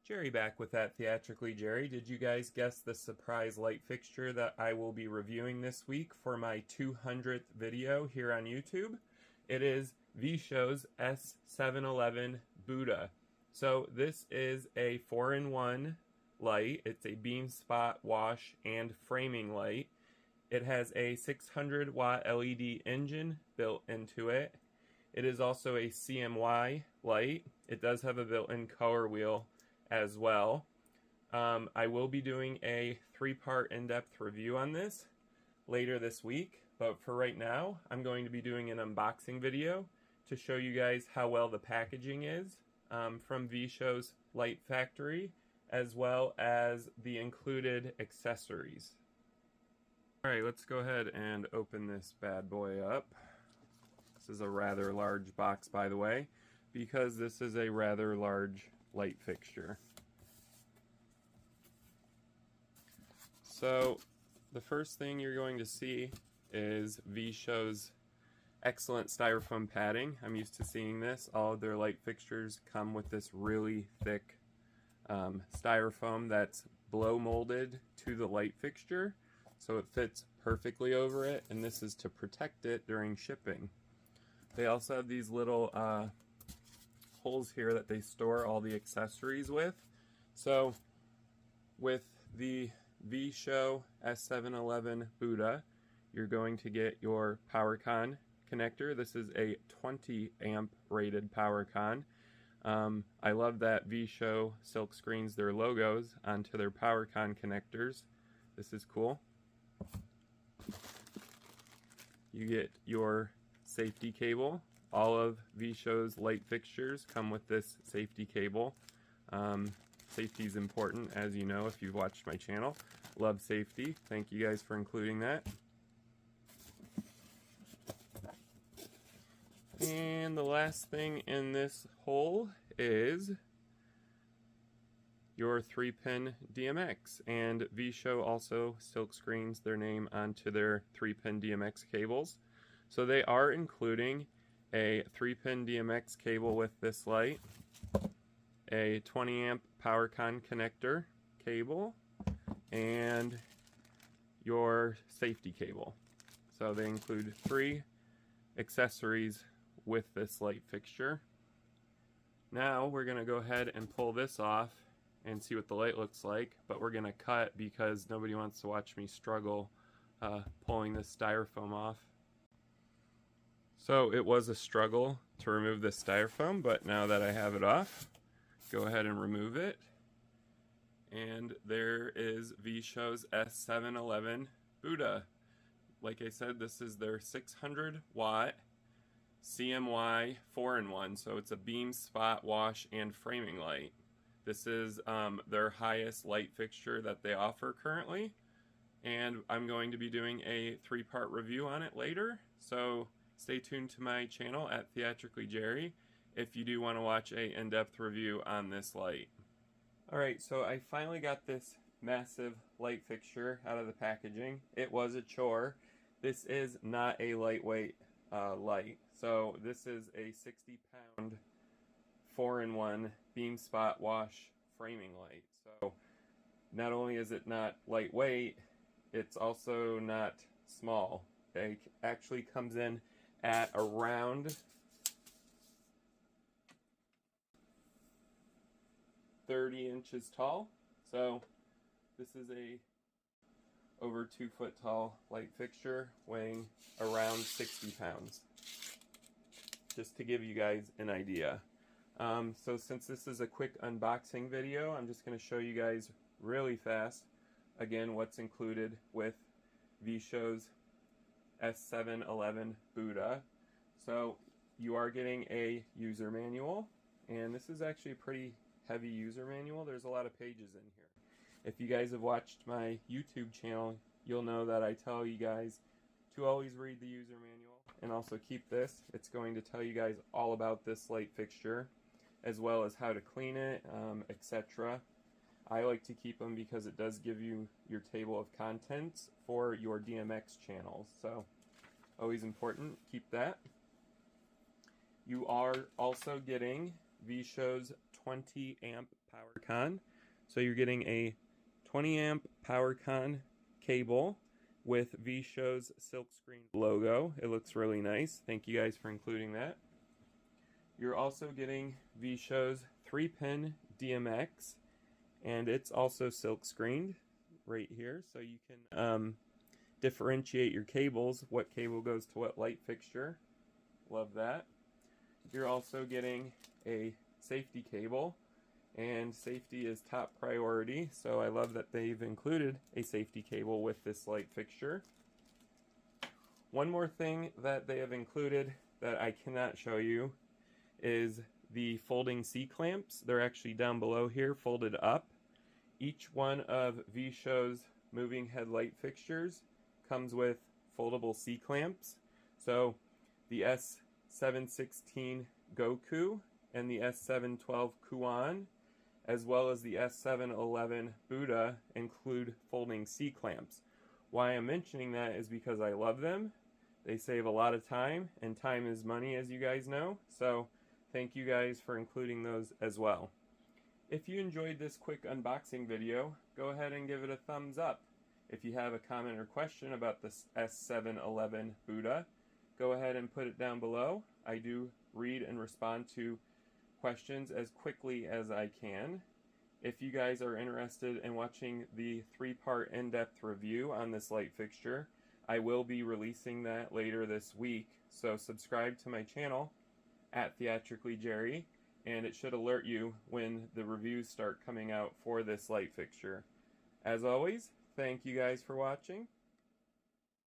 Jerry back with that Theatrically Jerry. Did you guys guess the surprise light fixture that I will be reviewing this week for my 200th video here on YouTube? It is V-Show's S711 Buddha. So this is a 4-in-1 light. It's a beam spot, wash, and framing light. It has a 600 watt LED engine built into it. It is also a CMY light. It does have a built-in color wheel as well. I will be doing a 3-part in-depth review on this later this week, but for right now I'm going to be doing an unboxing video to show you guys how well the packaging is from V-Show's light factory, as well as the included accessories. Alright, let's go ahead and open this bad boy up. This is a rather large box, by the way, because this is a rather large light fixture. So the first thing you're going to see is V-Show's excellent styrofoam padding. I'm used to seeing this. All of their light fixtures come with this really thick styrofoam that's blow molded to the light fixture, so it fits perfectly over it, and this is to protect it during shipping. They also have these little holes here that they store all the accessories with. So with the V-Show S711 Buddha, you're going to get your PowerCon connector. This is a 20 amp rated PowerCon. I love that V-Show silk screens their logos onto their PowerCon connectors. This is cool. You get your safety cable. All of V-Show's light fixtures come with this safety cable. Safety is important, as you know if you've watched my channel. Love safety. Thank you guys for including that. And the last thing in this hole is your 3-pin DMX. And V-Show also silk screens their name onto their 3-pin DMX cables. So they are including a 3-pin DMX cable with this light, a 20 amp PowerCon connector cable, and your safety cable. So they include 3 accessories with this light fixture. Now we're going to go ahead and pull this off and see what the light looks like, but we're going to cut because nobody wants to watch me struggle pulling this styrofoam off. So it was a struggle to remove this styrofoam, but now that I have it off, go ahead and remove it. And there is V-Show's S711 Buddha. Like I said, this is their 600 watt CMY 4-in-1, so it's a beam spot, wash, and framing light. This is their highest light fixture that they offer currently, and I'm going to be doing a 3-part review on it later, so stay tuned to my channel at TheatricallyJerry if you do want to watch a in-depth review on this light. Alright, so I finally got this massive light fixture out of the packaging. It was a chore. This is not a lightweight light. So this is a 60-pound 4-in-1 beam spot wash framing light. So not only is it not lightweight, it's also not small. It actually comes in at around 30 inches tall. So this is a over 2 foot tall light fixture weighing around 60 pounds. Just to give you guys an idea. So since this is a quick unboxing video, I'm just going to show you guys really fast again what's included with V-Show's S711 Buddha. So you are getting a user manual, and this is actually a pretty heavy user manual. There's a lot of pages in here. If you guys have watched my YouTube channel, you'll know that I tell you guys to always read the user manual and also keep this. It's going to tell you guys all about this light fixture, as well as how to clean it, etc. I like to keep them because it does give you your table of contents for your DMX channels. So always important, keep that. You are also getting V-Show's 20 amp power con. So you're getting a 20 amp power con cable with V-Show's silkscreen logo. It looks really nice. Thank you guys for including that. You're also getting V-Show's 3-pin DMX, and it's also silkscreened right here, so you can differentiate your cables, what cable goes to what light fixture. Love that. You're also getting a safety cable, and safety is top priority, so I love that they've included a safety cable with this light fixture. One more thing that they have included that I cannot show you is the folding C-clamps. They're actually down below here, folded up. Each one of V-Show's moving headlight fixtures comes with foldable C-clamps. So the S716 Goku and the S712 Kuan, as well as the S711 Buddha, include folding C-clamps. Why I'm mentioning that is because I love them. They save a lot of time, and time is money, as you guys know. So thank you guys for including those as well. If you enjoyed this quick unboxing video, go ahead and give it a thumbs up. If you have a comment or question about the S711 Buddha, go ahead and put it down below. I do read and respond to questions as quickly as I can. If you guys are interested in watching the 3-part in-depth review on this light fixture, I will be releasing that later this week, so subscribe to my channel at TheatricallyJerry, and it should alert you when the reviews start coming out for this light fixture. As always, thank you guys for watching.